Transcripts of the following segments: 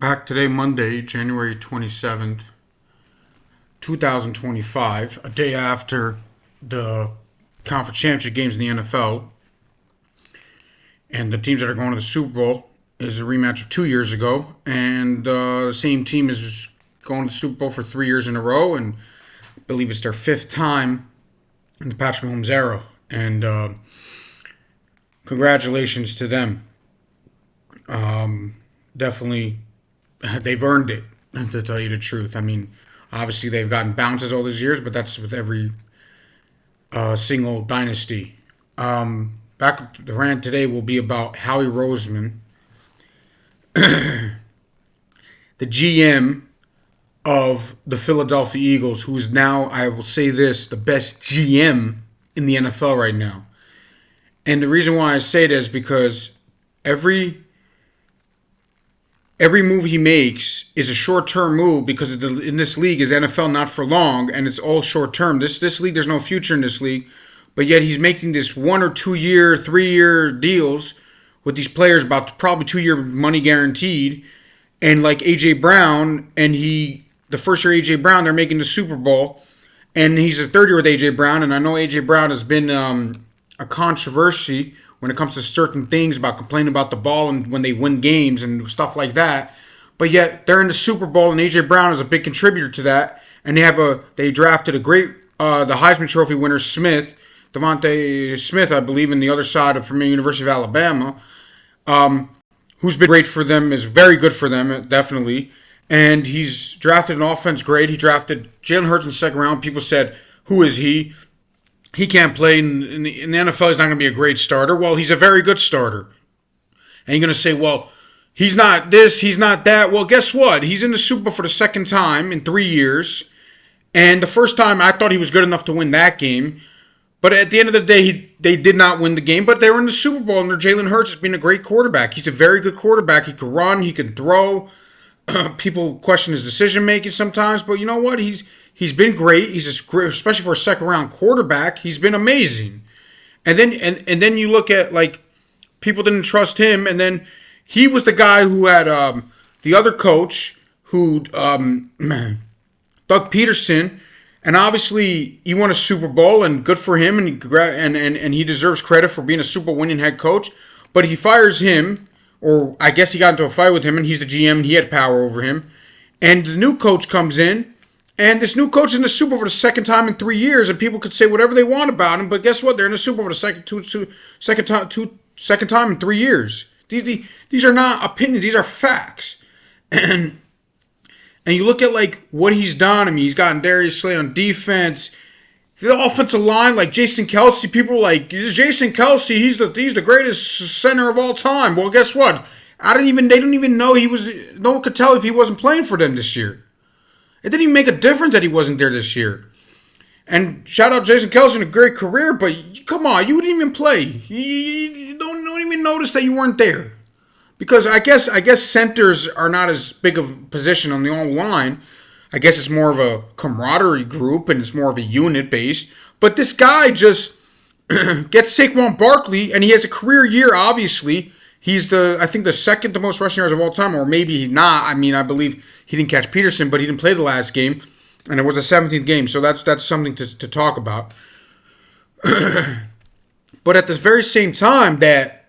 Back today, Monday, January 27th, 2025, a day after the conference championship games in the NFL. And the teams that are going to the Super Bowl is a rematch of 2 years ago. And the same team is going to the Super Bowl for 3 years in a row. And I believe it's their fifth time in the Patrick Mahomes era. And congratulations to them. Definitely, they've earned it, to tell you the truth. I mean, obviously they've gotten bounces all these years, but that's with every single dynasty. The rant today will be about Howie Roseman, the GM of the Philadelphia Eagles, who's now, I will say this, the best GM in the NFL right now. And the reason why I say that is because every move he makes is a short-term move, because in this league is NFL not for long, and it's all short-term. This league, there's no future in this league, but yet he's making this 1 or 2 year, 3 year deals with these players, about probably 2 year money guaranteed, and like A.J. Brown, and the first year A.J. Brown, they're making the Super Bowl, and he's a third year with A.J. Brown, and I know A.J. Brown has been a controversy when it comes to certain things about complaining about the ball and when they win games and stuff like that. But yet they're in the Super Bowl, and A.J. Brown is a big contributor to that. And they drafted a great the Heisman Trophy winner Devontae Smith, I believe, in the other side from the University of Alabama, who's been great for them, is very good for them, definitely. And he's drafted an offense great. He drafted Jalen Hurts in the second round. People said, who is he? He can't play in the NFL. He's not going to be a great starter. Well, he's a very good starter. And you're going to say, well, he's not this, he's not that. Well, guess what? He's in the Super Bowl for the second time in 3 years. And the first time I thought he was good enough to win that game. But at the end of the day, they did not win the game. But they were in the Super Bowl, and Jalen Hurts has been a great quarterback. He's a very good quarterback. He can run, he can throw. People question his decision-making sometimes. But you know what? He's been great. He's great, especially for a second-round quarterback. He's been amazing. And then you look at, like, people didn't trust him, and then he was the guy who had the other coach, Doug Peterson, and obviously he won a Super Bowl, and good for him, and he deserves credit for being a Super Bowl winning head coach. But he fires him, or I guess he got into a fight with him, and he's the GM, and he had power over him. And the new coach comes in. And this new coach is in the Super Bowl for the second time in 3 years, and people could say whatever they want about him, but guess what? They're in the Super Bowl for the second time in 3 years. These are not opinions; these are facts. And you look at like what he's done. I mean, he's gotten Darius Slay on defense. The offensive line, like Jason Kelce, people are like, Jason Kelce, he's the greatest center of all time. Well, guess what? They don't even know he was. No one could tell if he wasn't playing for them this year. It didn't even make a difference that he wasn't there this year. And shout out Jason Kelce, a great career, but come on, you didn't even play. You don't even notice that you weren't there. Because I guess centers are not as big of a position on the O-line. I guess it's more of a camaraderie group, and it's more of a unit based. But this guy just gets Saquon Barkley, and he has a career year, obviously. He's I think the second to most rushing yards of all time, or maybe he's not. I mean, I believe he didn't catch Peterson, but he didn't play the last game, and it was the 17th game, so that's something to talk about. But at the very same time that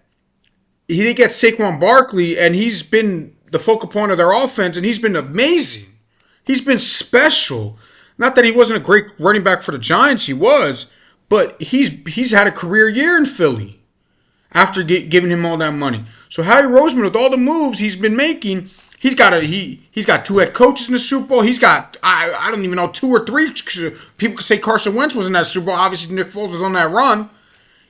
he didn't get Saquon Barkley, and he's been the focal point of their offense, and he's been amazing. He's been special. Not that he wasn't a great running back for the Giants, he was, but he's had a career year in Philly after giving him all that money. So Howie Roseman, with all the moves he's been making, he's got two head coaches in the Super Bowl. He's got I don't even know 2 or 3. People could say Carson Wentz was in that Super Bowl. Obviously Nick Foles was on that run.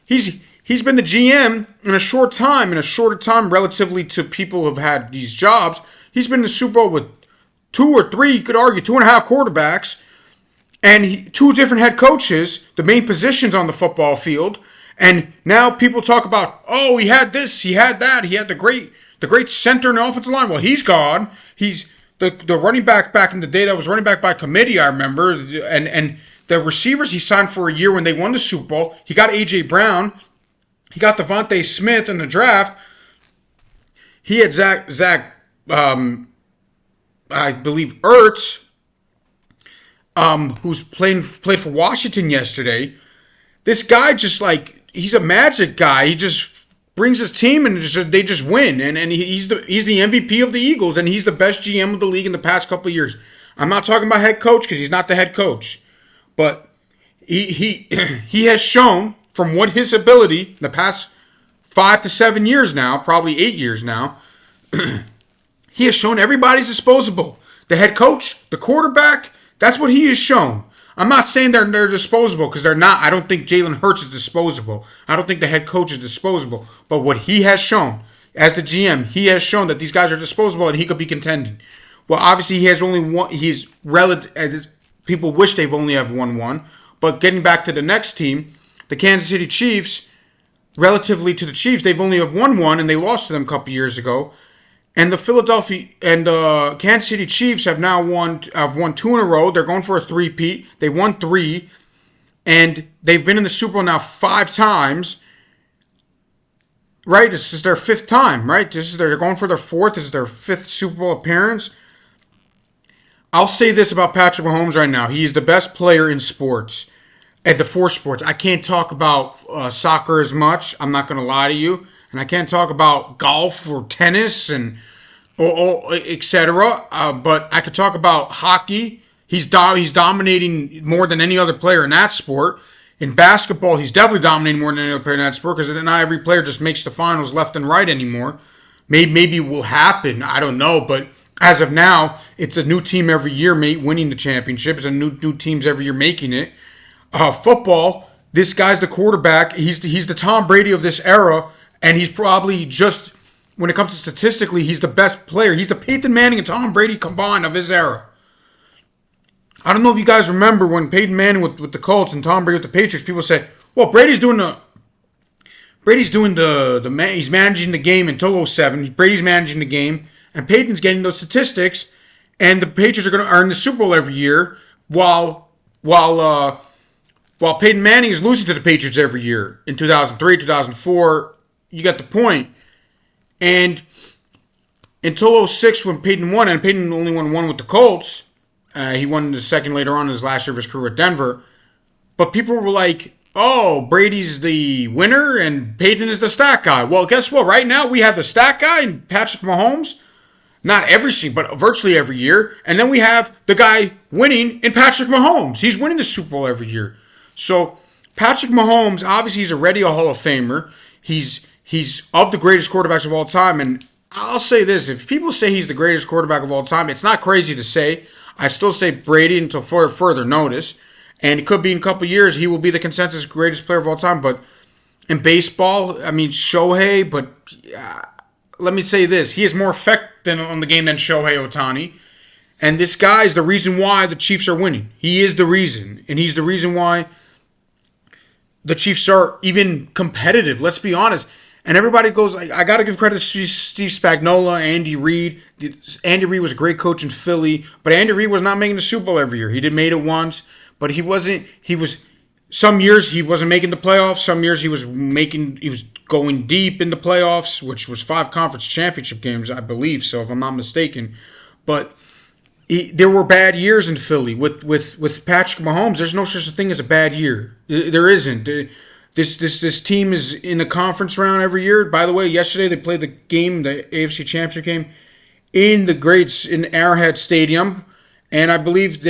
He's been the GM in a shorter time relatively to people who have had these jobs. He's been in the Super Bowl with 2 or 3, you could argue 2.5 quarterbacks, and 2 different head coaches, the main positions on the football field. And now people talk about, oh, he had this, he had that, he had the great center in the offensive line. Well, he's gone. He's the running back in the day that was running back by committee, I remember. And the receivers he signed for a year when they won the Super Bowl. He got A.J. Brown. He got Devontae Smith in the draft. He had Zach I believe Ertz, who's played for Washington yesterday. This guy just he's a magic guy. He just brings his team and they just win. And he's the MVP of the Eagles, and he's the best GM of the league in the past couple of years. I'm not talking about head coach because he's not the head coach, but he has shown from what his ability the past 5 to 7 years now, probably 8 years now, he has shown everybody's disposable. The head coach, the quarterback, that's what he has shown. I'm not saying they're disposable because they're not. I don't think Jalen Hurts is disposable. I don't think the head coach is disposable. But what he has shown as the GM, he has shown that these guys are disposable and he could be contending. Well, obviously he has only one. He's relative. People wish they've only have won. But getting back to the next team, the Kansas City Chiefs, relatively to the Chiefs, they've only have won one, and they lost to them a couple years ago. And the Philadelphia and Kansas City Chiefs have now won 2 in a row. They're going for a three-peat. They won 3, and they've been in the Super Bowl now 5 times. Right? This is their 5th time, right? They're going for their 4th. This is their 5th Super Bowl appearance. I'll say this about Patrick Mahomes right now. He is the best player in sports, at the 4 sports. I can't talk about soccer as much. I'm not going to lie to you. And I can't talk about golf or tennis and etc. But I could talk about hockey. He's dominating more than any other player in that sport. In basketball, he's definitely dominating more than any other player in that sport because not every player just makes the finals left and right anymore. Maybe it will happen. I don't know. But as of now, it's a new team every year winning the championships and new teams every year making it. Football, this guy's the quarterback. He's the Tom Brady of this era. And he's probably just, when it comes to statistically, he's the best player. He's the Peyton Manning and Tom Brady combined of his era. I don't know if you guys remember when Peyton Manning with the Colts and Tom Brady with the Patriots, people say, well, he's managing the game until 07. Brady's managing the game, and Peyton's getting those statistics, and the Patriots are going to earn the Super Bowl every year, while Peyton Manning is losing to the Patriots every year in 2003, 2004. You got the point. And until 06 when Peyton won, and Peyton only won 1 with the Colts. He won the second later on in his last year of his career at Denver. But people were like, oh, Brady's the winner and Peyton is the stat guy. Well, guess what? Right now we have the stat guy and Patrick Mahomes. Not every season, but virtually every year. And then we have the guy winning in Patrick Mahomes. He's winning the Super Bowl every year. So Patrick Mahomes, obviously he's already a Hall of Famer. He's of the greatest quarterbacks of all time, and I'll say this. If people say he's the greatest quarterback of all time, it's not crazy to say. I still say Brady until further notice, and it could be in a couple years he will be the consensus greatest player of all time. But in baseball, I mean, Shohei, but let me say this. He has more effect on the game than Shohei Ohtani, and this guy is the reason why the Chiefs are winning. He is the reason, and he's the reason why the Chiefs are even competitive. Let's be honest. And everybody goes, I got to give credit to Steve Spagnuolo, Andy Reid. Andy Reid was a great coach in Philly, but Andy Reid was not making the Super Bowl every year. He made it once, but some years he wasn't making the playoffs. Some years he was going deep in the playoffs, which was 5 conference championship games, I believe, so if I'm not mistaken. But there were bad years in Philly. With Patrick Mahomes, there's no such thing as a bad year. There isn't. This team is in the conference round every year. By the way, yesterday they played the AFC Championship game in Arrowhead Stadium, and I believe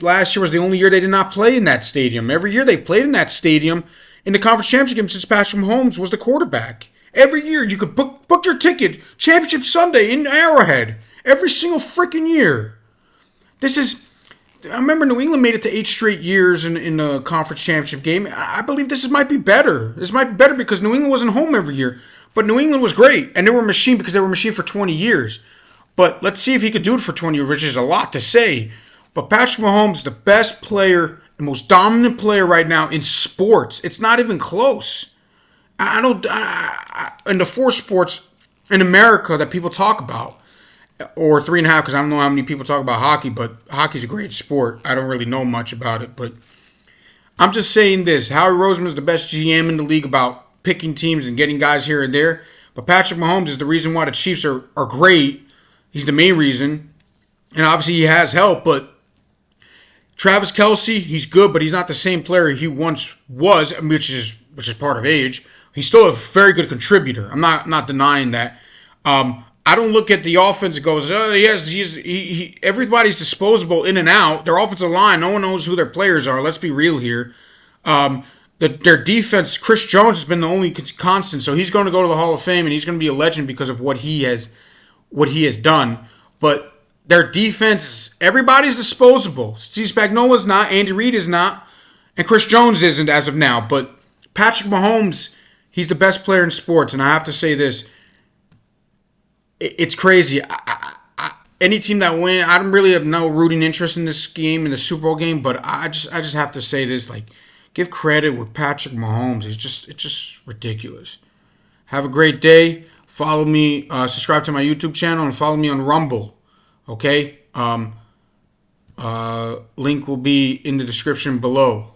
last year was the only year they did not play in that stadium. Every year they played in that stadium in the conference championship game since Patrick Mahomes was the quarterback. Every year you could book your ticket, Championship Sunday in Arrowhead. Every single freaking year. I remember New England made it to 8 straight years in the conference championship game. I believe this might be better. This might be better because New England wasn't home every year. But New England was great, and they were a machine because they were a machine for 20 years. But let's see if he could do it for 20 years, which is a lot to say. But Patrick Mahomes is the best player, the most dominant player right now in sports. It's not even close. In the 4 sports in America that people talk about, or 3.5, because I don't know how many people talk about hockey, but hockey's a great sport. I don't really know much about it, but I'm just saying this. Howie Roseman is the best GM in the league about picking teams and getting guys here and there, but Patrick Mahomes is the reason why the Chiefs are great. He's the main reason, And obviously he has help, but Travis Kelce, he's good, but he's not the same player he once was, which is part of age. He's still a very good contributor. I'm not denying that. I don't look at the offense and goes, everybody's disposable in and out. Their offensive line, no one knows who their players are. Let's be real here. Their defense, Chris Jones has been the only constant, so he's going to go to the Hall of Fame and he's going to be a legend because of what he has done. But their defense, everybody's disposable. Steve Spagnuolo's not, Andy Reid is not, and Chris Jones isn't as of now. But Patrick Mahomes, he's the best player in sports, and I have to say this. It's crazy. Any team that wins, I don't really have no rooting interest in this game, in the Super Bowl game, but I just have to say this, like, give credit with Patrick Mahomes. It's just ridiculous. Have a great day. Follow me, subscribe to my YouTube channel, and follow me on Rumble. Okay? Link will be in the description below.